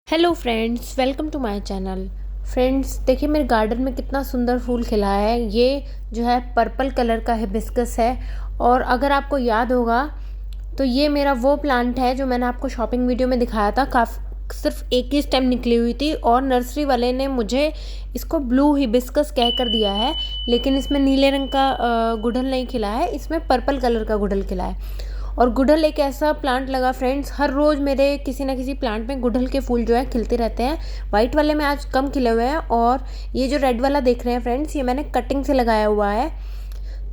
Hello friends, welcome to my channel. Friends, देखिए मेरे garden में कितना सुंदर फूल खिला है। ये जो है पर्पल कलर का हिबिस्कस है। और अगर आपको याद होगा तो ये मेरा वो प्लांट है जो मैंने आपको शॉपिंग वीडियो में दिखाया था। सिर्फ एक ही स्टेम निकली हुई थी और नर्सरी वाले ने मुझे इसको ब्लू हिबिस्कस कह कर दिया है, लेकिन इसमें नीले रंग का गुड़हल नहीं खिला है, इसमें पर्पल कलर का गुड़हल खिला है। और गुड़हल एक ऐसा प्लांट लगा फ्रेंड्स, हर रोज़ मेरे किसी ना किसी प्लांट में गुड़हल के फूल जो है खिलते रहते हैं। वाइट वाले में आज कम खिले हुए हैं और ये जो रेड वाला देख रहे हैं फ्रेंड्स, ये मैंने कटिंग से लगाया हुआ है।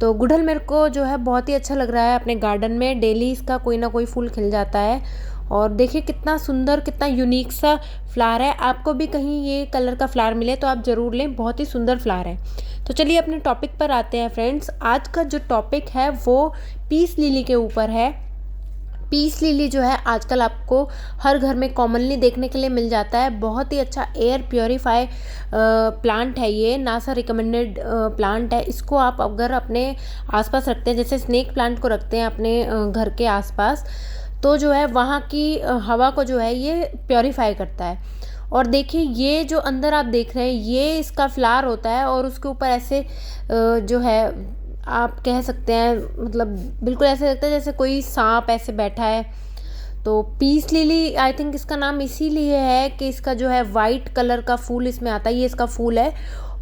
तो गुड़हल मेरे को जो है बहुत ही अच्छा लग रहा है। अपने गार्डन में डेली इसका कोई ना कोई फूल खिल जाता है। और देखिए कितना सुंदर, कितना यूनिक सा फ्लावर है। आपको भी कहीं ये कलर का फ्लावर मिले तो आप ज़रूर लें, बहुत ही सुंदर फ्लावर है। तो चलिए अपने टॉपिक पर आते हैं फ्रेंड्स। आज का जो टॉपिक है वो पीस लिली के ऊपर है। पीस लिली जो है आजकल आपको हर घर में कॉमनली देखने के लिए मिल जाता है। बहुत ही अच्छा एयर प्योरीफाई प्लांट है ये, नासा रिकमेंडेड प्लांट है। इसको आप अगर अपने आसपास रखते हैं, जैसे स्नेक प्लांट को रखते हैं अपने घर के आसपास, तो जो है वहाँ की हवा को जो है ये प्योरीफाई करता है। और देखिए ये जो अंदर आप देख रहे हैं ये इसका फ्लावर होता है और उसके ऊपर ऐसे जो है आप कह सकते हैं, मतलब बिल्कुल ऐसे लगता है जैसे कोई सांप ऐसे बैठा है। तो पीस लिली आई थिंक इसका नाम इसीलिए है कि इसका जो है वाइट कलर का फूल इसमें आता है। ये इसका फूल है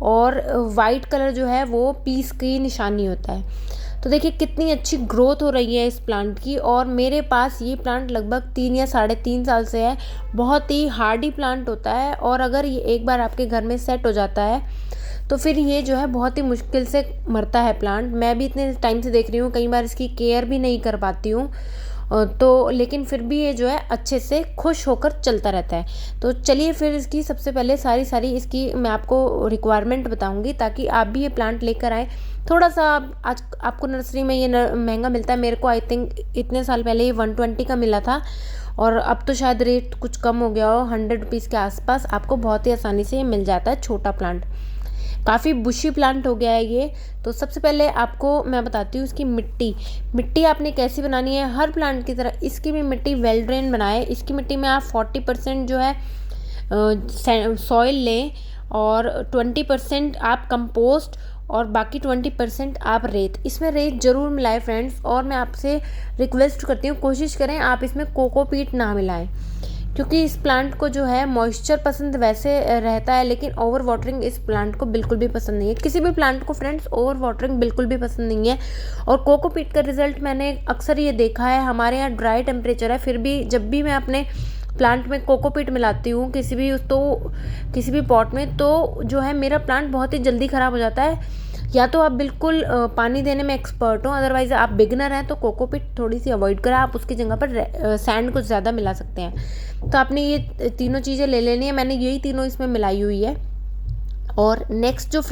और वाइट कलर जो है वो पीस की निशानी होता है। तो देखिए कितनी अच्छी ग्रोथ हो रही है इस प्लांट की। और मेरे पास ये प्लांट लगभग 3 या 3.5 साल से है। बहुत ही हार्डी प्लांट होता है और अगर ये एक बार आपके घर में सेट हो जाता है तो फिर ये जो है बहुत ही मुश्किल से मरता है प्लांट। मैं भी इतने टाइम से देख रही हूँ, कई बार इसकी केयर भी नहीं कर पाती हूँ, तो लेकिन फिर भी ये जो है अच्छे से खुश होकर चलता रहता है। तो चलिए फिर इसकी सबसे पहले सारी इसकी मैं आपको रिक्वायरमेंट बताऊंगी ताकि आप भी ये प्लांट लेकर आएँ। थोड़ा सा आज आपको नर्सरी में ये महंगा मिलता है। मेरे को आई थिंक इतने साल पहले ये 120 का मिला था और अब तो शायद रेट कुछ कम हो गया हो। 100 रुपीज़ के आसपास आपको बहुत ही आसानी से ये मिल जाता है। छोटा प्लांट, काफ़ी बुशी प्लांट हो गया है ये। तो सबसे पहले आपको मैं बताती हूँ इसकी मिट्टी आपने कैसी बनानी है। हर प्लांट की तरह इसकी भी मिट्टी वेल ड्रेन बनाए। इसकी मिट्टी में आप 40% जो है सॉइल लें और 20% आप कंपोस्ट और बाकी 20% आप रेत। इसमें रेत ज़रूर मिलाएं फ्रेंड्स। और मैं आपसे रिक्वेस्ट करती हूँ, कोशिश करें आप इसमें कोकोपीट ना मिलाएं, क्योंकि इस प्लांट को जो है मॉइस्चर पसंद वैसे रहता है, लेकिन ओवर वाटरिंग इस प्लांट को बिल्कुल भी पसंद नहीं है। किसी भी प्लांट को फ्रेंड्स ओवर वाटरिंग बिल्कुल भी पसंद नहीं है। और कोकोपीट का रिजल्ट मैंने अक्सर ये देखा है। हमारे यहाँ ड्राई टेम्परेचर है, फिर भी जब भी मैं अपने प्लांट में कोकोपीट मिलाती हूँ किसी भी पॉट में, तो जो है मेरा प्लांट बहुत ही जल्दी ख़राब हो जाता है। या तो आप बिल्कुल पानी देने में एक्सपर्ट हो, अदरवाइज़ आप बिगनर हैं तो कोकोपीट थोड़ी सी अवॉइड करें। आप उसकी जगह पर सैंड कुछ ज़्यादा मिला सकते हैं। तो आपने ये तीनों चीज़ें ले लेनी है। मैंने यही तीनों इसमें मिलाई हुई है। और नेक्स्ट जो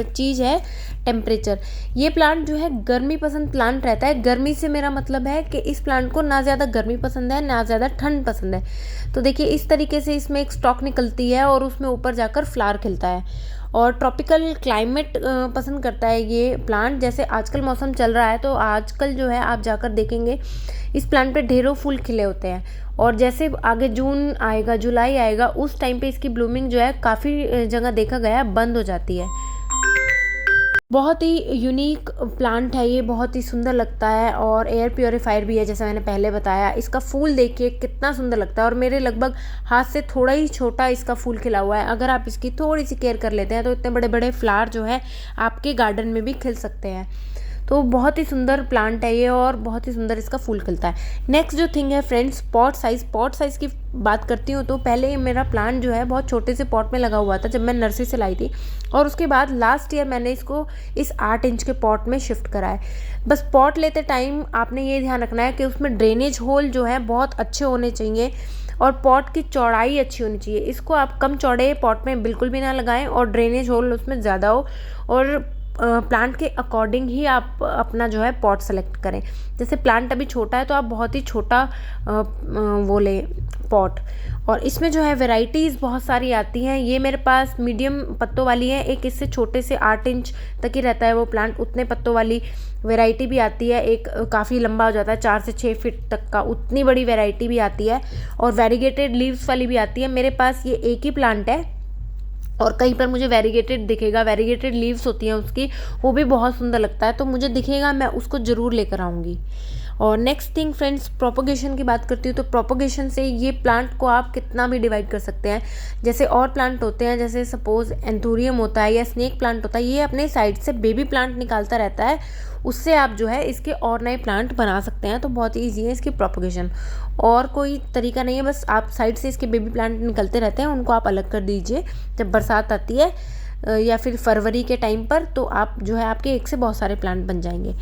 चीज़ है टेम्परेचर। ये प्लांट जो है गर्मी पसंद प्लांट रहता है। गर्मी से मेरा मतलब है कि इस प्लांट को ना ज़्यादा गर्मी पसंद है ना ज़्यादा ठंड पसंद है। तो देखिए इस तरीके से इसमें एक स्टॉक निकलती है और उसमें ऊपर जाकर फ्लावर खिलता है। और ट्रॉपिकल क्लाइमेट पसंद करता है ये प्लांट। जैसे आजकल मौसम चल रहा है तो आजकल जो है आप जाकर देखेंगे इस प्लांट पे ढेरों फूल खिले होते हैं। और जैसे आगे जून आएगा, जुलाई आएगा, उस टाइम पे इसकी ब्लूमिंग जो है काफ़ी जगह देखा गया है बंद हो जाती है। बहुत ही यूनिक प्लांट है ये, बहुत ही सुंदर लगता है और एयर प्योरीफायर भी है जैसा मैंने पहले बताया। इसका फूल देखिए कितना सुंदर लगता है और मेरे लगभग हाथ से थोड़ा ही छोटा इसका फूल खिला हुआ है। अगर आप इसकी थोड़ी सी केयर कर लेते हैं तो इतने बड़े बड़े फ्लावर जो है आपके गार्डन में भी खिल सकते हैं। तो बहुत ही सुंदर प्लांट है ये और बहुत ही सुंदर इसका फूल खिलता है। नेक्स्ट जो थिंग है फ्रेंड्स, पॉट साइज़ की बात करती हूँ तो पहले मेरा प्लांट जो है बहुत छोटे से पॉट में लगा हुआ था जब मैं नर्सरी से लाई थी, और उसके बाद लास्ट ईयर मैंने इसको इस 8 इंच के पॉट में शिफ्ट करा है। बस पॉट लेते टाइम आपने ये ध्यान रखना है कि उसमें ड्रेनेज होल जो है बहुत अच्छे होने चाहिए और पॉट की चौड़ाई अच्छी होनी चाहिए। इसको आप कम चौड़े पॉट में बिल्कुल भी ना लगाएं और ड्रेनेज होल उसमें ज़्यादा हो। और प्लांट के अकॉर्डिंग ही आप अपना जो है पॉट सेलेक्ट करें। जैसे प्लांट अभी छोटा है तो आप बहुत ही छोटा वो लें पॉट। और इसमें जो है वैरायटीज़ बहुत सारी आती हैं। ये मेरे पास मीडियम पत्तों वाली है, एक इससे छोटे से 8 इंच तक ही रहता है वो प्लांट, उतने पत्तों वाली वैरायटी भी आती है। एक काफ़ी लंबा हो जाता है 4 से 6 फीट तक का, उतनी बड़ी वैरायटी भी आती है। और वेरीगेटेड लीव्स वाली भी आती है। मेरे पास ये एक ही प्लांट है और कहीं पर मुझे वेरीगेटेड दिखेगा, वेरीगेटेड लीव्स होती हैं उसकी, वो भी बहुत सुंदर लगता है, तो मुझे दिखेगा मैं उसको ज़रूर लेकर आऊँगी। और नेक्स्ट थिंग फ्रेंड्स, प्रोपोगेशन की बात करती हूँ तो प्रोपोगेशन से ये प्लांट को आप कितना भी डिवाइड कर सकते हैं। जैसे और प्लांट होते हैं, जैसे सपोज एंथोरियम होता है या स्नेक प्लांट होता है, ये अपने साइड से बेबी प्लांट निकालता रहता है, उससे आप जो है इसके और नए प्लांट बना सकते हैं। तो बहुत ही ईजी है इसकी प्रोपोगेशन, और कोई तरीका नहीं है, बस आप साइड से इसके बेबी प्लांट निकलते रहते हैं, उनको आप अलग कर दीजिए। जब बरसात आती है या फिर फरवरी के टाइम पर, तो आप जो है आपके एक से बहुत सारे प्लांट बन जाएंगे।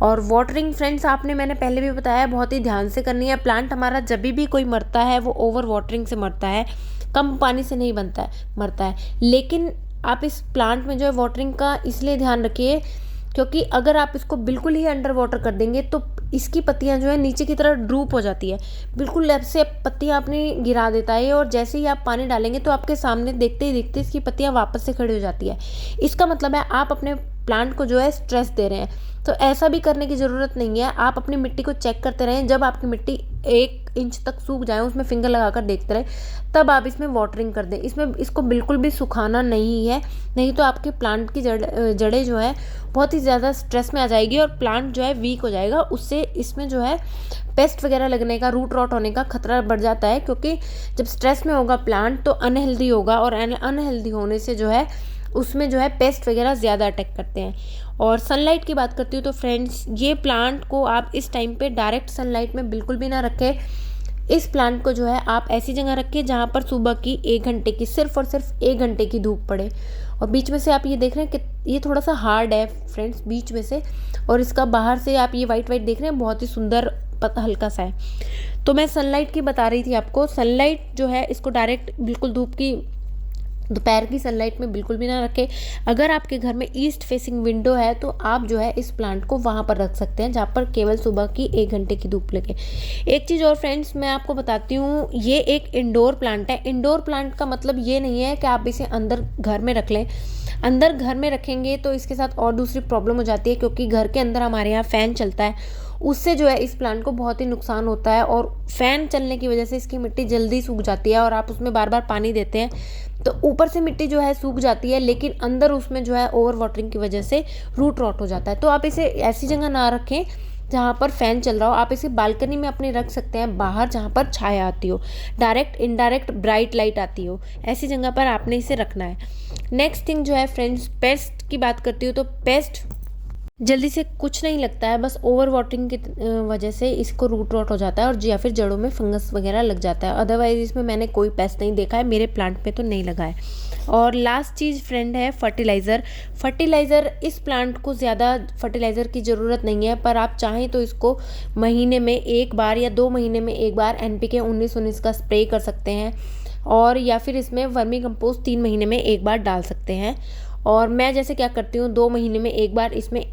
और वाटरिंग फ्रेंड्स, मैंने पहले भी बताया, बहुत ही ध्यान से करनी है। प्लांट हमारा जब भी कोई मरता है वो ओवर वाटरिंग से मरता है, कम पानी से नहीं मरता है। लेकिन आप इस प्लांट में जो है वाटरिंग का इसलिए ध्यान रखिए, क्योंकि अगर आप इसको बिल्कुल ही अंडर वाटर कर देंगे तो इसकी पत्तियां जो है नीचे की तरफ ड्रूप हो जाती है, बिल्कुल ऐसे पत्तियां आपने गिरा देता है। और जैसे ही आप पानी डालेंगे तो आपके सामने देखते ही देखते इसकी पत्तियां वापस से खड़ी हो जाती है। इसका मतलब है आप अपने प्लांट को जो है स्ट्रेस दे रहे हैं। तो ऐसा भी करने की ज़रूरत नहीं है। आप अपनी मिट्टी को चेक करते रहें, जब आपकी मिट्टी 1 इंच तक सूख जाए, उसमें फिंगर लगाकर देखते रहें, तब आप इसमें वाटरिंग कर दें। इसको बिल्कुल भी सुखाना नहीं है, नहीं तो आपके प्लांट की जड़ें जो है बहुत ही ज़्यादा स्ट्रेस में आ जाएगी और प्लांट जो है वीक हो जाएगा। उससे इसमें जो है पेस्ट वगैरह लगने का, रूट रॉट होने का खतरा बढ़ जाता है, क्योंकि जब स्ट्रेस में होगा प्लांट तो अनहेल्दी होगा, और अनहेल्दी होने से जो है उसमें जो है पेस्ट वगैरह ज़्यादा अटैक करते हैं। और सनलाइट की बात करती हूँ तो फ्रेंड्स, ये प्लांट को आप इस टाइम पे डायरेक्ट सनलाइट में बिल्कुल भी ना रखें। इस प्लांट को जो है आप ऐसी जगह रखें जहाँ पर सुबह की 1 घंटे की, सिर्फ और सिर्फ 1 घंटे की धूप पड़े। और बीच में से आप ये देख रहे हैं कि ये थोड़ा सा हार्ड है फ्रेंड्स बीच में से, और इसका बाहर से आप ये वाइट वाइट देख रहे हैं, बहुत ही सुंदर हल्का सा है। तो मैं सनलाइट की बता रही थी आपको। सनलाइट जो है इसको डायरेक्ट बिल्कुल धूप की, दोपहर की सनलाइट में बिल्कुल भी ना रखें। अगर आपके घर में ईस्ट फेसिंग विंडो है तो आप जो है इस प्लांट को वहाँ पर रख सकते हैं, जहाँ पर केवल सुबह की 1 घंटे की धूप लगे। एक चीज़ और फ्रेंड्स मैं आपको बताती हूँ, ये एक इंडोर प्लांट है। इंडोर प्लांट का मतलब ये नहीं है कि आप इसे अंदर घर में रख लें। अंदर घर में रखेंगे तो इसके साथ और दूसरी प्रॉब्लम हो जाती है, क्योंकि घर के अंदर हमारे यहाँ फ़ैन चलता है, उससे जो है इस प्लांट को बहुत ही नुकसान होता है। और फ़ैन चलने की वजह से इसकी मिट्टी जल्दी सूख जाती है, और आप उसमें बार बार पानी देते हैं तो ऊपर से मिट्टी जो है सूख जाती है, लेकिन अंदर उसमें जो है ओवर वाटरिंग की वजह से रूट रॉट हो जाता है। तो आप इसे ऐसी जगह ना रखें जहाँ पर फ़ैन चल रहा हो। आप इसे बालकनी में अपने रख सकते हैं, बाहर जहाँ पर छाया आती हो, डायरेक्ट इनडायरेक्ट ब्राइट लाइट आती हो, ऐसी जगह पर आपने इसे रखना है। नेक्स्ट थिंग जो है फ्रेंड्स, पेस्ट की बात करती हूँ तो पेस्ट जल्दी से कुछ नहीं लगता है, बस ओवर वाटरिंग की वजह से इसको रूट रॉट हो जाता है, और या फिर जड़ों में फंगस वगैरह लग जाता है। अदरवाइज इसमें मैंने कोई पेस्ट नहीं देखा है, मेरे प्लांट पे तो नहीं लगा है। और लास्ट चीज़ फ्रेंड है फर्टिलाइज़र। फर्टिलाइज़र, इस प्लांट को ज़्यादा फर्टिलाइज़र की ज़रूरत नहीं है, पर आप चाहें तो इसको महीने में 1 बार या 2 महीने में 1 बार NPK 19-19 का स्प्रे कर सकते हैं, और या फिर इसमें वर्मी कंपोस्ट 3 महीने में 1 बार डाल सकते हैं। और मैं जैसे क्या करती हूँ, 2 महीने में 1 बार इसमें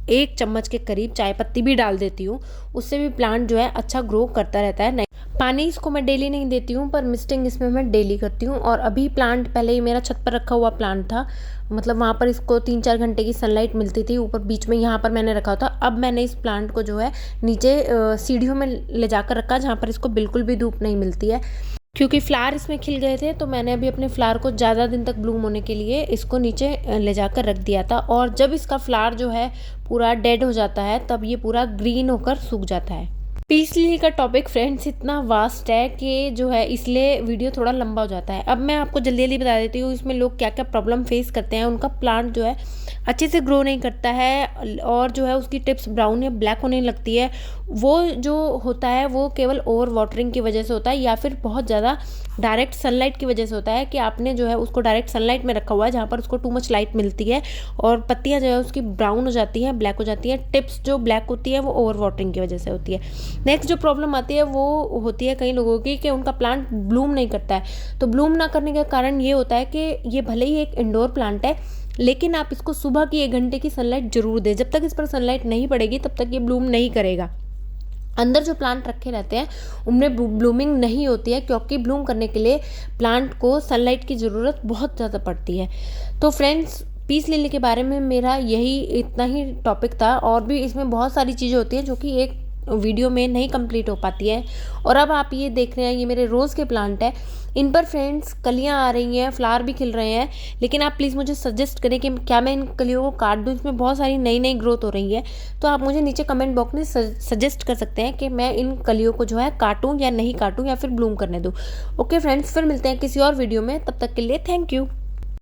1 चम्मच के करीब चाय पत्ती भी डाल देती हूँ, उससे भी प्लांट जो है अच्छा ग्रो करता रहता है। नहीं, पानी इसको मैं डेली नहीं देती हूँ, पर मिस्टिंग इसमें मैं डेली करती हूँ। और अभी प्लांट, पहले ही मेरा छत पर रखा हुआ प्लांट था, मतलब वहाँ पर इसको 3-4 घंटे की सनलाइट मिलती थी, ऊपर बीच में यहाँ पर मैंने रखा था। अब मैंने इस प्लांट को जो है नीचे सीढ़ियों में ले जाकर रखा, जहाँ पर इसको बिल्कुल भी धूप नहीं मिलती है, क्योंकि फ्लावर इसमें खिल गए थे। तो मैंने अभी अपने फ्लावर को ज़्यादा दिन तक ब्लूम होने के लिए इसको नीचे ले जाकर रख दिया था। और जब इसका फ्लावर जो है पूरा डेड हो जाता है, तब ये पूरा ग्रीन होकर सूख जाता है। पीस लिली का टॉपिक फ्रेंड्स इतना वास्ट है कि जो है इसलिए वीडियो थोड़ा लंबा हो जाता है। अब मैं आपको जल्दी जल्दी बता देती हूँ इसमें लोग क्या क्या प्रॉब्लम फेस करते हैं। उनका प्लांट जो है अच्छे से ग्रो नहीं करता है, और जो है उसकी टिप्स ब्राउन या ब्लैक होने लगती है। वो जो होता है वो केवल ओवर वाटरिंग की वजह से होता है, या फिर बहुत ज़्यादा डायरेक्ट सनलाइट की वजह से होता है, कि आपने जो है उसको डायरेक्ट सनलाइट में रखा हुआ है, जहाँ पर उसको टू मच लाइट मिलती है, और पत्तियाँ जो है उसकी ब्राउन हो जाती हैं, ब्लैक हो जाती हैं। टिप्स जो ब्लैक होती है वो ओवर वाटरिंग की वजह से होती है। नेक्स्ट जो प्रॉब्लम आती है वो होती है कई लोगों की, कि उनका प्लांट ब्लूम नहीं करता है। तो ब्लूम ना करने का कारण ये होता है कि ये भले ही एक इंडोर प्लांट है, लेकिन आप इसको सुबह की 1 घंटे की सनलाइट ज़रूर दें। जब तक इस पर सनलाइट नहीं पड़ेगी तब तक ये ब्लूम नहीं करेगा। अंदर जो प्लांट रखे रहते हैं उनमें ब्लूमिंग नहीं होती है, क्योंकि ब्लूम करने के लिए प्लांट को सनलाइट की ज़रूरत बहुत ज़्यादा पड़ती है। तो फ्रेंड्स, पीस लिली के बारे में मेरा यही इतना ही टॉपिक था, और भी इसमें बहुत सारी चीज़ें होती हैं जो कि एक वीडियो में नहीं कंप्लीट हो पाती है। और अब आप ये देख रहे हैं, ये मेरे रोज़ के प्लांट है। इन पर फ्रेंड्स कलियां आ रही हैं, फ्लावर भी खिल रहे हैं, लेकिन आप प्लीज़ मुझे सजेस्ट करें कि क्या मैं इन कलियों को काट दूं। इसमें बहुत सारी नई नई ग्रोथ हो रही है, तो आप मुझे नीचे कमेंट बॉक्स में सजेस्ट कर सकते हैं कि मैं इन कलियों को जो है काटूँ या नहीं काटूँ, या फिर ब्लूम करने दूँ। ओके फ्रेंड्स, फिर मिलते हैं किसी और वीडियो में। तब तक के लिए थैंक यू।